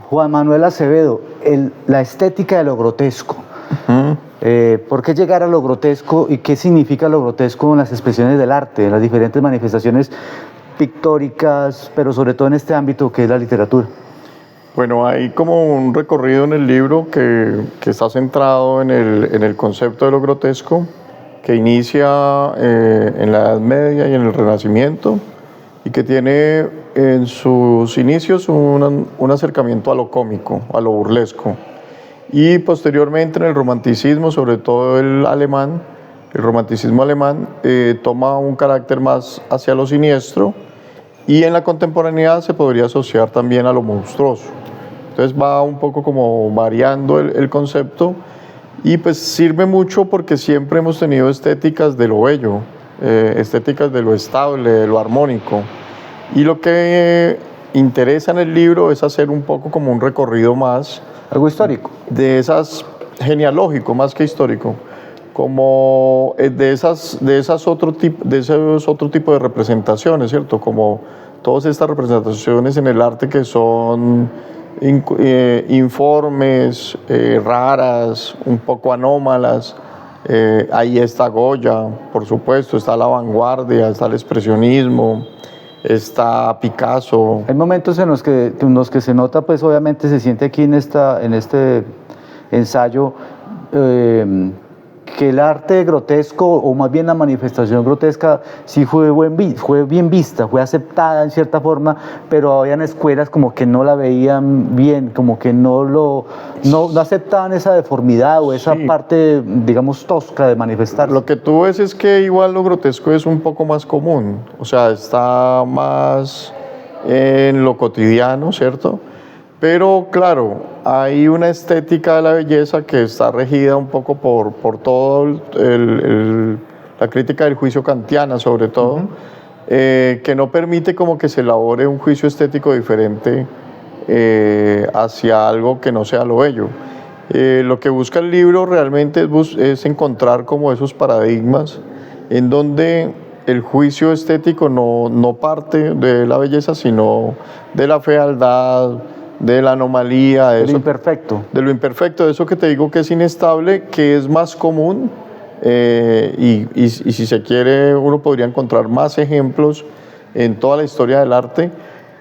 Juan Manuel Acevedo, la estética de lo grotesco. ¿Por qué llegar a lo grotesco y qué significa lo grotesco en las expresiones del arte, en las diferentes manifestaciones pictóricas, pero sobre todo en este ámbito que es la literatura? Bueno, hay como un recorrido en el libro que está centrado en el concepto de lo grotesco, que inicia en la Edad Media y en el Renacimiento, y que tiene en sus inicios un acercamiento a lo cómico, a lo burlesco. Y posteriormente en el romanticismo, sobre todo el romanticismo alemán, toma un carácter más hacia lo siniestro, y en la contemporaneidad se podría asociar también a lo monstruoso. Entonces va un poco como variando el concepto, y pues sirve mucho porque siempre hemos tenido estéticas de lo bello, estéticas de lo estable, de lo armónico. Y lo que interesa en el libro es hacer un poco como un recorrido más... Algo histórico. De esas, genealógico más que histórico, como de esos otro tipo de representaciones, ¿cierto? Como todas estas representaciones en el arte que son informes, raras, un poco anómalas. Ahí está Goya, por supuesto, está la vanguardia, está el expresionismo, está Picasso. Hay momentos en los que se nota, pues obviamente se siente aquí en este ensayo que el arte grotesco, o más bien la manifestación grotesca, sí fue bien vista, fue aceptada en cierta forma, pero habían escuelas como que no la veían bien, como que no aceptaban esa deformidad o esa parte, digamos, tosca de manifestar. Lo que tú ves es que igual lo grotesco es un poco más común, o sea, está más en lo cotidiano, ¿cierto? Pero claro, hay una estética de la belleza que está regida un poco por todo la crítica del juicio kantiana, sobre todo, que no permite como que se elabore un juicio estético diferente hacia algo que no sea lo bello. Lo que busca el libro realmente es encontrar como esos paradigmas en donde el juicio estético no parte de la belleza, sino de la fealdad, de la anomalía, de lo imperfecto, de eso que te digo que es inestable, que es más común, y si se quiere uno podría encontrar más ejemplos en toda la historia del arte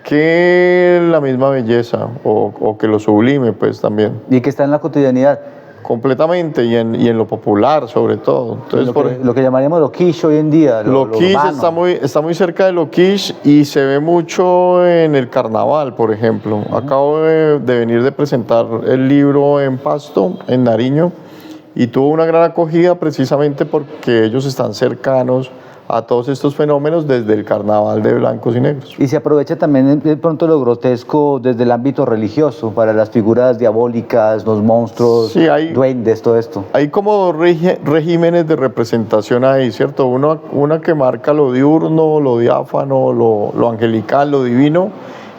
que la misma belleza o que lo sublime, pues también. Y que está en la cotidianidad. Completamente, y en lo popular sobre todo. Entonces, lo que llamaríamos lo kitsch hoy en día. Lo kitsch está muy cerca de lo kitsch, y se ve mucho en el carnaval, por ejemplo. Acabo de venir de presentar el libro en Pasto, en Nariño, y tuvo una gran acogida precisamente porque ellos están cercanos a todos estos fenómenos desde el carnaval de blancos y negros. Y se aprovecha también de pronto lo grotesco desde el ámbito religioso, para las figuras diabólicas, los monstruos, sí, duendes, todo esto. Hay como regímenes de representación ahí, ¿cierto? Una que marca lo diurno, lo diáfano, lo angelical, lo divino,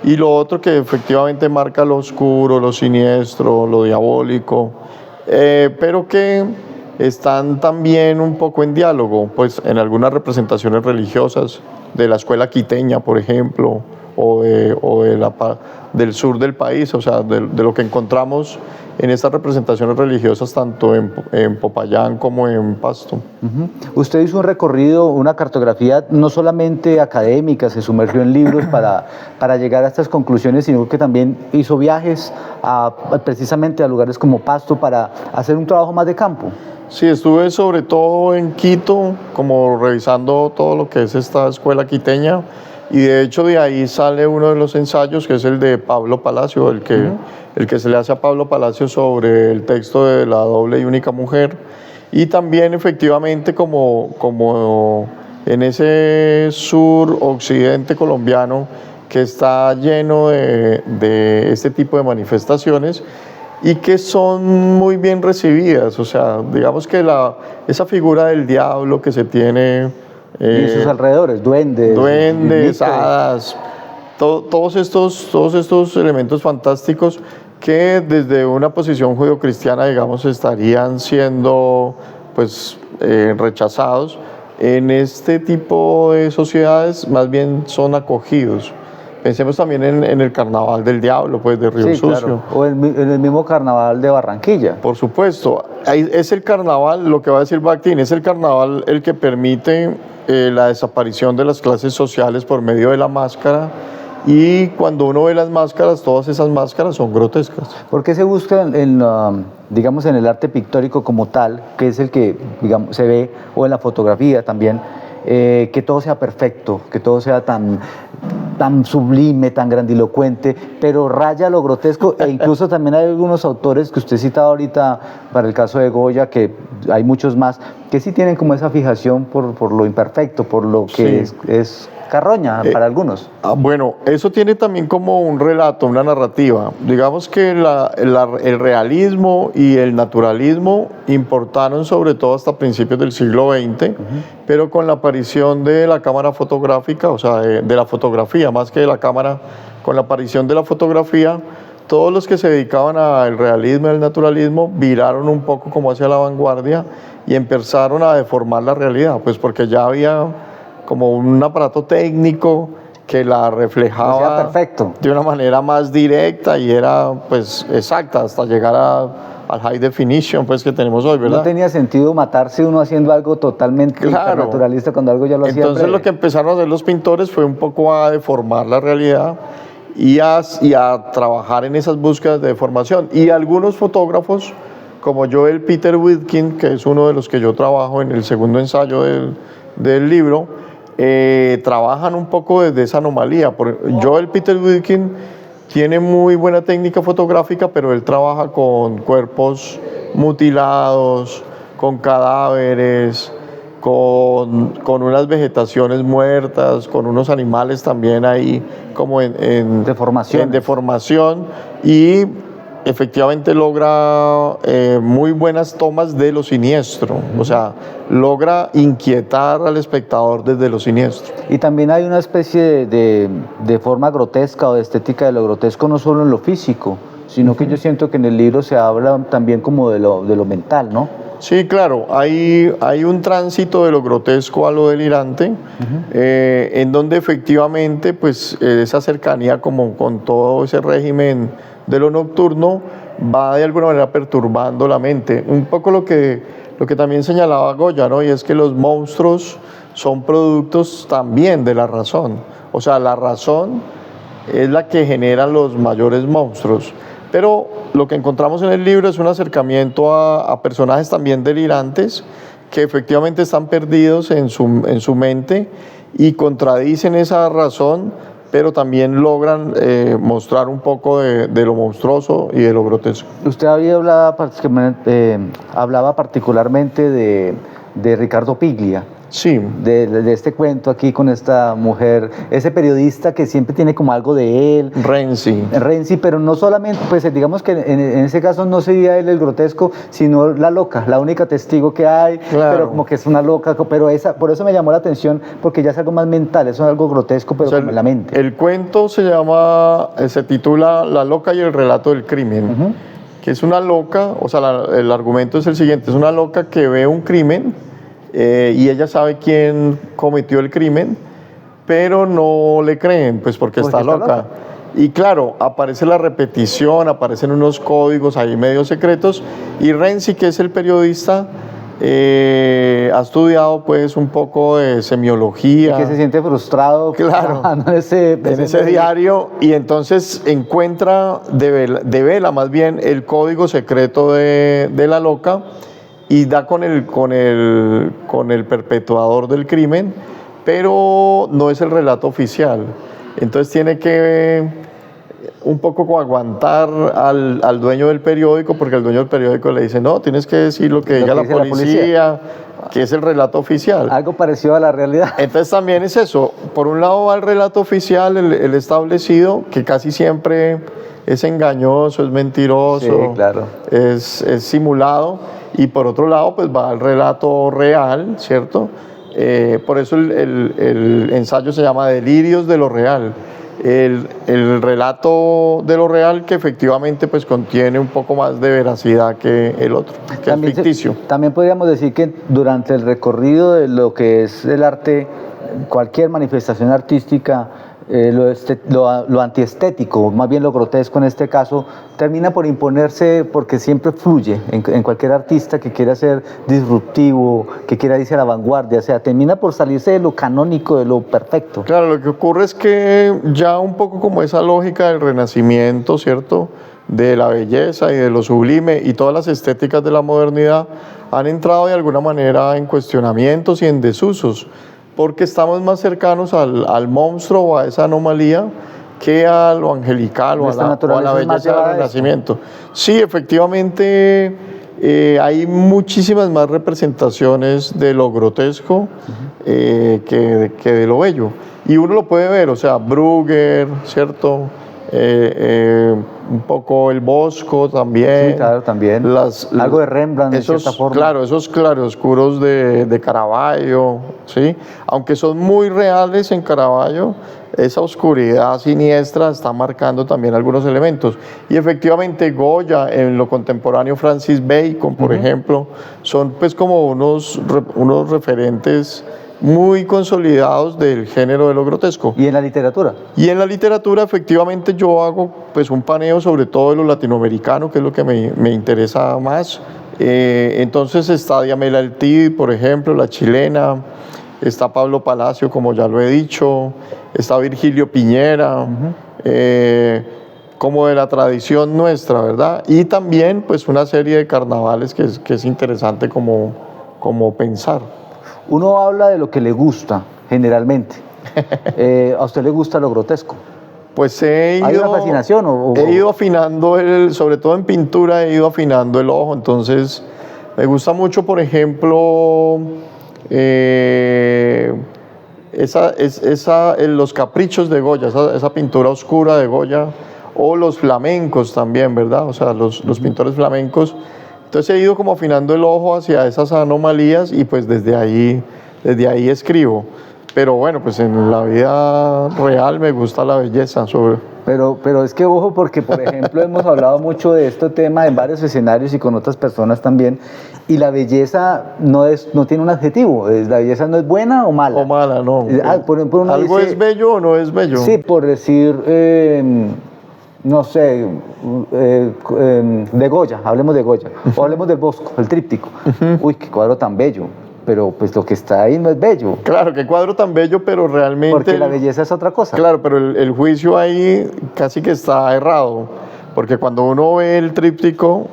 y lo otro que efectivamente marca lo oscuro, lo siniestro, lo diabólico, pero que están también un poco en diálogo, pues en algunas representaciones religiosas de la escuela quiteña, por ejemplo, o del sur del país, o sea, de lo que encontramos en estas representaciones religiosas tanto en Popayán como en Pasto. Usted hizo un recorrido, una cartografía no solamente académica, se sumergió en libros para llegar a estas conclusiones, sino que también hizo viajes precisamente a lugares como Pasto para hacer un trabajo más de campo. Sí, estuve sobre todo en Quito, como revisando todo lo que es esta escuela quiteña, y de hecho de ahí sale uno de los ensayos, que es el de Pablo Palacio, el que se le hace a Pablo Palacio sobre el texto de La doble y única mujer, y también efectivamente como en ese sur-occidente colombiano que está lleno de este tipo de manifestaciones, y que son muy bien recibidas, o sea, digamos que esa figura del diablo que se tiene... y sus alrededores, duendes, hadas, todos estos elementos fantásticos que desde una posición judeocristiana, digamos, estarían siendo pues rechazados, en este tipo de sociedades más bien son acogidos. Pensemos también en el Carnaval del Diablo, pues de Río Sí, Sucio. claro. O en el mismo carnaval de Barranquilla. Por supuesto, es el carnaval, lo que va a decir Bakhtin, es el carnaval el que permite la desaparición de las clases sociales por medio de la máscara, y cuando uno ve las máscaras, todas esas máscaras son grotescas. ¿Por qué se busca digamos, en el arte pictórico como tal, que es el que, digamos, se ve, o en la fotografía también, que todo sea perfecto, que todo sea tan sublime, tan grandilocuente, pero raya lo grotesco? E incluso también hay algunos autores que usted citaba ahorita, para el caso de Goya, que hay muchos más, que sí tienen como esa fijación por lo imperfecto, por lo que Sí. es carroña para algunos. Bueno, eso tiene también como un relato, una narrativa. Digamos que el realismo y el naturalismo importaron sobre todo hasta principios del siglo XX, pero con la aparición de la cámara fotográfica, o sea, de la fotografía, más que de la cámara, con la aparición de la fotografía, todos los que se dedicaban al realismo y al naturalismo viraron un poco como hacia la vanguardia y empezaron a deformar la realidad, pues porque ya había como un aparato técnico que la reflejaba perfecto. de una manera más directa y era pues exacta hasta llegar al high definition pues que tenemos hoy, ¿verdad? No tenía sentido matarse uno haciendo algo totalmente naturalista cuando algo ya lo hacía. Entonces lo que empezaron a hacer los pintores fue un poco a deformar la realidad y a trabajar en esas búsquedas de deformación. Y algunos fotógrafos, como Joel Peter Witkin, que es uno de los que yo trabajo en el segundo ensayo del libro, trabajan un poco desde esa anomalía. Joel Peter Witkin tiene muy buena técnica fotográfica, pero él trabaja con cuerpos mutilados, con cadáveres, con unas vegetaciones muertas, con unos animales también ahí como en deformación, y efectivamente logra muy buenas tomas de lo siniestro, o sea, logra inquietar al espectador desde lo siniestro. Y también hay una especie de forma grotesca o de estética de lo grotesco, no solo en lo físico, sino que yo siento que en el libro se habla también como de lo mental, ¿no? Sí, claro, hay un tránsito de lo grotesco a lo delirante, en donde efectivamente pues esa cercanía como con todo ese régimen de lo nocturno va de alguna manera perturbando la mente. Un poco lo que también señalaba Goya, ¿no? Y es que los monstruos son productos también de la razón. O sea, la razón es la que genera los mayores monstruos. Pero lo que encontramos en el libro es un acercamiento a personajes también delirantes que efectivamente están perdidos en su mente y contradicen esa razón, pero también logran mostrar un poco de lo monstruoso y de lo grotesco. Usted hablaba particularmente de Ricardo Piglia. Sí. De este cuento aquí con esta mujer, ese periodista que siempre tiene como algo de él. Renzi, pero no solamente, pues digamos que en ese caso no sería él el grotesco, sino la loca, la única testigo que hay, claro. Pero como que es una loca, pero por eso me llamó la atención, porque ya es algo más mental, es algo grotesco, pero como en la mente. El cuento se titula La loca y el relato del crimen, que es una loca, o sea, el argumento es el siguiente, es una loca que ve un crimen, y ella sabe quién cometió el crimen, pero no le creen, pues porque está loca. Y claro, aparece la repetición, aparecen unos códigos ahí medio secretos, y Renzi, que es el periodista, ha estudiado pues un poco de semiología. Y que se siente frustrado, claro, en ese diario, y entonces encuentra, devela más bien el código secreto de la loca, y da con el perpetuador del crimen, pero no es el relato oficial. Entonces tiene que un poco aguantar al dueño del periódico, porque el dueño del periódico le dice, no, tienes que decir lo que diga la policía, que es el relato oficial. Algo parecido a la realidad. Entonces también es eso. Por un lado va el relato oficial, el establecido, que casi siempre es engañoso, es mentiroso, sí, claro. es simulado. Y por otro lado, pues va el relato real, ¿cierto? Por eso el ensayo se llama Delirios de lo real. El relato de lo real que efectivamente pues contiene un poco más de veracidad que el otro, que también es ficticio. También podríamos decir que durante el recorrido de lo que es el arte, cualquier manifestación artística, lo antiestético, más bien lo grotesco en este caso, termina por imponerse porque siempre fluye en cualquier artista que quiera ser disruptivo, que quiera irse a la vanguardia, o sea, termina por salirse de lo canónico, de lo perfecto. Claro, lo que ocurre es que ya un poco como esa lógica del Renacimiento, ¿cierto?, de la belleza y de lo sublime y todas las estéticas de la modernidad han entrado de alguna manera en cuestionamientos y en desusos, porque estamos más cercanos al monstruo o a esa anomalía que a lo angelical o a la belleza del Renacimiento. Sí, efectivamente, hay muchísimas más representaciones de lo grotesco que de lo bello. Y uno lo puede ver, o sea, Brugger, ¿cierto? Un poco el Bosco también. Sí, claro, también. Algo de Rembrandt, de cierta forma. Claro, esos claroscuros de Caravaggio, ¿sí? Aunque son muy reales en Caravaggio, esa oscuridad siniestra está marcando también algunos elementos. Y efectivamente Goya, en lo contemporáneo Francis Bacon, por ejemplo, son pues como unos referentes muy consolidados del género de lo grotesco. ¿Y en la literatura? Y en la literatura, efectivamente, yo hago pues un paneo sobre todo de lo latinoamericano, que es lo que me interesa más. Entonces está Diamela El Cid, por ejemplo, la chilena, está Pablo Palacio, como ya lo he dicho, está Virgilio Piñera, como de la tradición nuestra, ¿verdad? Y también pues una serie de carnavales que es interesante como pensar. Uno habla de lo que le gusta, generalmente. ¿A usted le gusta lo grotesco? Pues ¿Hay una fascinación? He ido afinando, sobre todo en pintura, he ido afinando el ojo. Entonces, me gusta mucho, por ejemplo, los caprichos de Goya, esa pintura oscura de Goya, o los flamencos también, ¿verdad? O sea, los pintores flamencos. Entonces he ido como afinando el ojo hacia esas anomalías y pues desde ahí escribo. Pero bueno, pues en la vida real me gusta la belleza. Pero es que ojo, porque por ejemplo hemos hablado mucho de este tema en varios escenarios y con otras personas también, y la belleza no tiene un adjetivo, la belleza no es buena o mala. O mala, no. Por ejemplo, ¿Algo es bello o no es bello? Sí, por decir... no sé, de Goya, hablemos de Goya, o hablemos del Bosco, el tríptico. Uy, qué cuadro tan bello, pero pues lo que está ahí no es bello. Claro, qué cuadro tan bello, pero realmente... Porque la belleza es otra cosa. Claro, pero el juicio ahí casi que está errado, porque cuando uno ve el tríptico,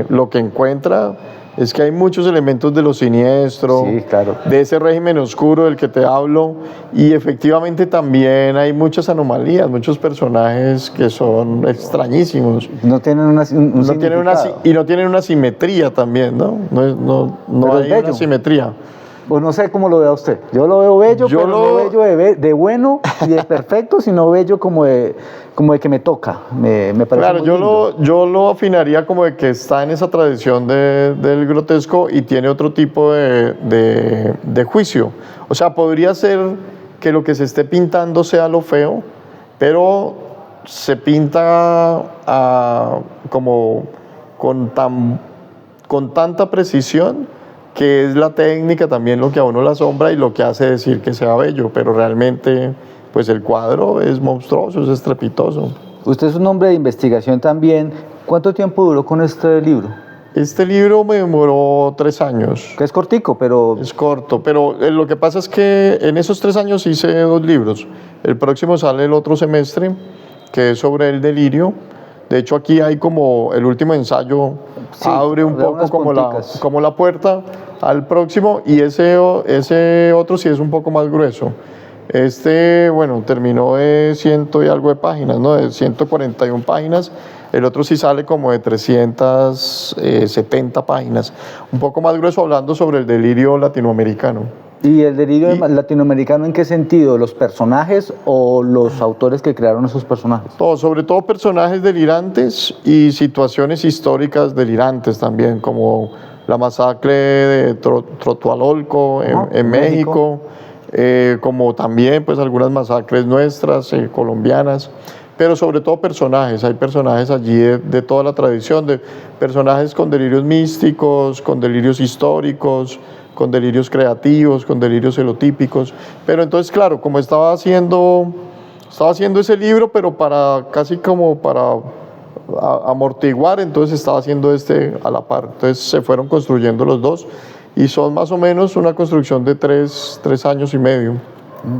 lo que encuentra es que hay muchos elementos de lo siniestro, sí, claro, de ese régimen oscuro del que te hablo, y efectivamente también hay muchas anomalías, muchos personajes que son extrañísimos. No tienen y no tienen una simetría también, ¿no? No hay una simetría. Pues no sé cómo lo vea usted. Yo lo veo bello, pero no bello de bueno y de perfecto, sino bello como de que me toca. Me parece claro, muy lindo. yo lo afinaría como de que está en esa tradición del grotesco y tiene otro tipo de juicio. O sea, podría ser que lo que se esté pintando sea lo feo, pero se pinta como con tanta precisión, que es la técnica también lo que a uno le asombra y lo que hace decir que sea bello, pero realmente pues el cuadro es monstruoso, es estrepitoso. Usted es un hombre de investigación también. ¿Cuánto tiempo duró con este libro? Este libro me demoró 3 años. Que es cortico, pero... Es corto, pero lo que pasa es que en esos 3 años hice 2 libros. El próximo sale el otro semestre, que es sobre el delirio. De hecho, aquí hay como el último ensayo, sí, abre un poco como la puerta al próximo, y ese otro sí es un poco más grueso. Bueno, terminó de 100 y algo de páginas, ¿no? De 141 páginas. El otro sí sale como de 370 páginas. Un poco más grueso, hablando sobre el delirio latinoamericano. ¿Y el delirio latinoamericano en qué sentido? ¿Los personajes o los autores que crearon esos personajes? Sobre todo personajes delirantes y situaciones históricas delirantes también, como la masacre de Tlatelolco en México, como también pues algunas masacres nuestras, colombianas, pero sobre todo personajes. Hay personajes allí de toda la tradición, de personajes con delirios místicos, con delirios históricos, con delirios creativos, con delirios celotípicos. Pero entonces, claro, como estaba haciendo Estaba haciendo ese libro, pero para casi como para amortiguar, entonces estaba haciendo este a la par. Entonces se fueron construyendo los dos y son más o menos una construcción de tres años y medio.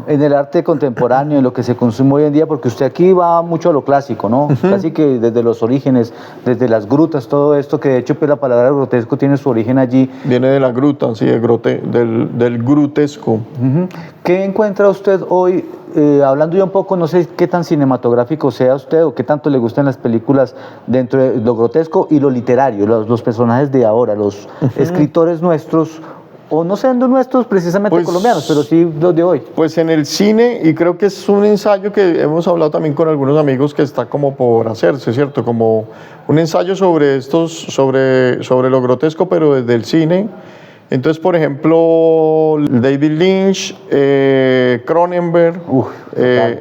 En el arte contemporáneo, en lo que se consume hoy en día, porque usted aquí va mucho a lo clásico, ¿no? Casi que desde los orígenes, desde las grutas, todo esto, que de hecho pues la palabra grotesco tiene su origen allí. Viene de la gruta, sí, del grutesco. ¿Qué encuentra usted hoy, hablando ya un poco, no sé qué tan cinematográfico sea usted o qué tanto le gustan las películas dentro de lo grotesco y lo literario, los personajes de ahora, los escritores nuestros, o no siendo nuestros precisamente Pues, colombianos, pero sí los de hoy? Pues en el cine, y creo que es un ensayo que hemos hablado también con algunos amigos que está como por hacerse, ¿cierto? Como un ensayo sobre sobre lo grotesco, pero desde el cine. Entonces, por ejemplo, David Lynch, Cronenberg,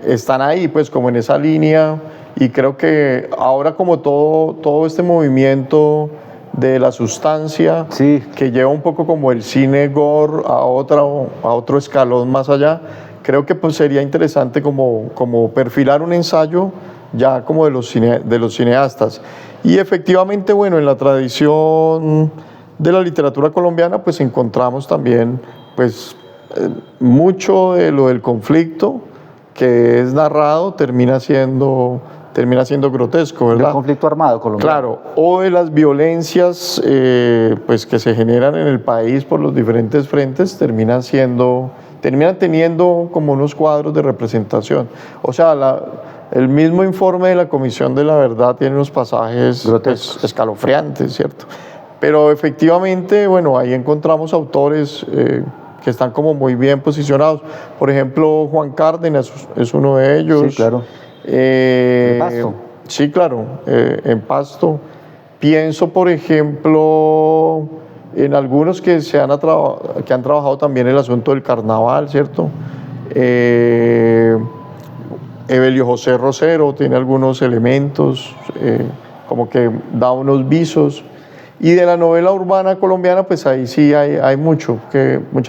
están ahí, pues como en esa línea, y creo que ahora como todo este movimiento de la sustancia, Sí. que lleva un poco como el cine gore a otro escalón más allá, creo que pues sería interesante como perfilar un ensayo ya como de los cineastas. Y efectivamente, bueno, en la tradición de la literatura colombiana pues encontramos también pues mucho de lo del conflicto que es narrado termina siendo grotesco, ¿verdad? El conflicto armado colombiano. Claro, o de las violencias pues que se generan en el país por los diferentes frentes terminan teniendo como unos cuadros de representación. O sea, el mismo informe de la Comisión de la Verdad tiene unos pasajes pues, escalofriantes, ¿cierto? Pero efectivamente, bueno, ahí encontramos autores que están como muy bien posicionados. Por ejemplo, Juan Cárdenas es uno de ellos. Sí, claro. En Pasto. Sí, claro, en Pasto. Pienso, por ejemplo, en algunos que han trabajado también el asunto del carnaval, ¿cierto? Evelio José Rosero tiene algunos elementos, como que da unos visos. Y de la novela urbana colombiana, pues ahí sí hay mucha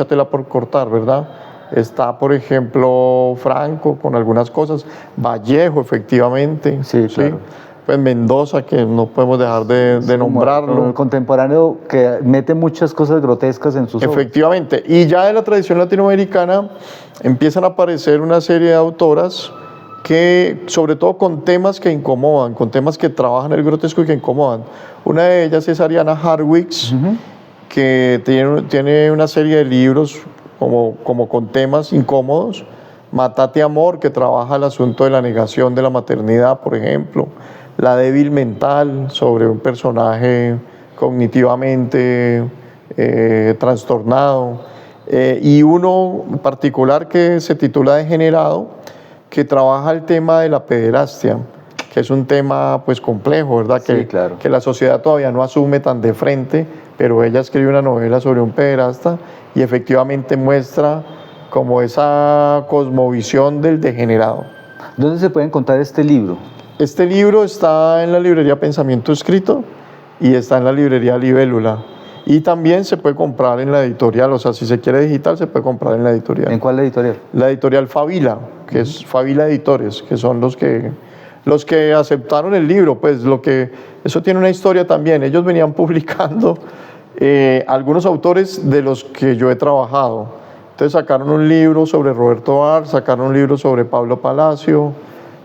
tela por cortar, ¿verdad? Está, por ejemplo, Franco con algunas cosas, Vallejo, efectivamente. Sí, claro. Pues Mendoza, que no podemos dejar de nombrarlo. El contemporáneo que mete muchas cosas grotescas en sus obras. Efectivamente. Y ya de la tradición latinoamericana empiezan a aparecer una serie de autoras que, sobre todo con temas que incomodan, con temas que trabajan el grotesco y que incomodan. Una de ellas es Ariana Harwicz, que tiene una serie de libros como con temas incómodos. Matate Amor, que trabaja el asunto de la negación de la maternidad, por ejemplo. La débil mental, sobre un personaje cognitivamente trastornado. Y uno en particular que se titula Degenerado, que trabaja el tema de la pederastia, que es un tema pues complejo, ¿verdad? Sí, claro. Que la sociedad todavía no asume tan de frente, pero ella escribe una novela sobre un pederasta y efectivamente muestra como esa cosmovisión del degenerado. ¿Dónde se puede encontrar este libro? Este libro está en la librería Pensamiento Escrito y está en la librería Libélula. Y también se puede comprar en la editorial, o sea, si se quiere digital, se puede comprar en la editorial. ¿En cuál editorial? La editorial Fabila, que es Fabila Editores, que son los que aceptaron el libro. Pues eso tiene una historia también. Ellos venían publicando algunos autores de los que yo he trabajado. Entonces sacaron un libro sobre Roberto Ar, sacaron un libro sobre Pablo Palacio,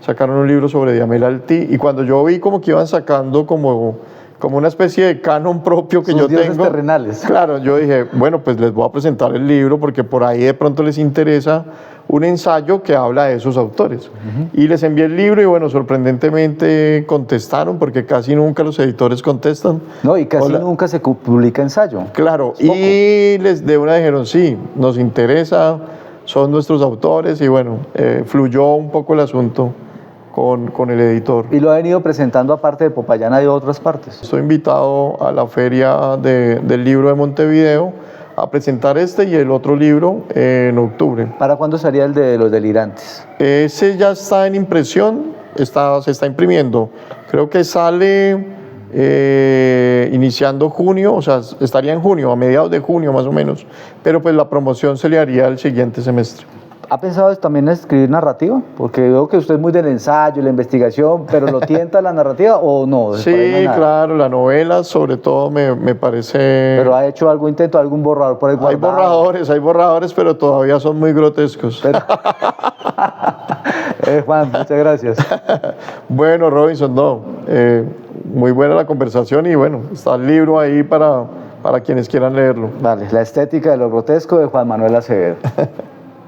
sacaron un libro sobre Diamela Altí, y cuando yo vi como que iban sacando como una especie de canon propio que yo tengo. Terrenales. Claro, yo dije, bueno, pues les voy a presentar el libro porque por ahí de pronto les interesa un ensayo que habla de esos autores. Y les envié el libro y bueno, sorprendentemente contestaron, porque casi nunca los editores contestan. No, y casi nunca se publica ensayo. Claro, y de una dijeron, sí, nos interesa, son nuestros autores, y bueno, fluyó un poco el asunto con el editor. ¿Y lo ha venido presentando aparte de Popayán de otras partes? Estoy invitado a la feria del libro de Montevideo a presentar este y el otro libro en octubre. ¿Para cuándo sería el de Los Delirantes? Ese ya está en impresión, se está imprimiendo. Creo que sale iniciando junio, o sea, estaría en junio, a mediados de junio más o menos, pero pues la promoción se le haría el siguiente semestre. ¿Ha pensado también en escribir narrativa? Porque veo que usted es muy del ensayo, la investigación, pero ¿lo tienta la narrativa o no? Por ahí no hay Sí, nada. claro, la novela sobre todo me parece... ¿Pero ha hecho algún intento, algún borrador por ahí Hay guardado? borradores, pero todavía son muy grotescos. Pero- Juan, muchas gracias. Bueno, Robinson, no, muy buena la conversación y bueno, está el libro ahí para quienes quieran leerlo. Vale, La estética de lo grotesco de Juan Manuel Acevedo.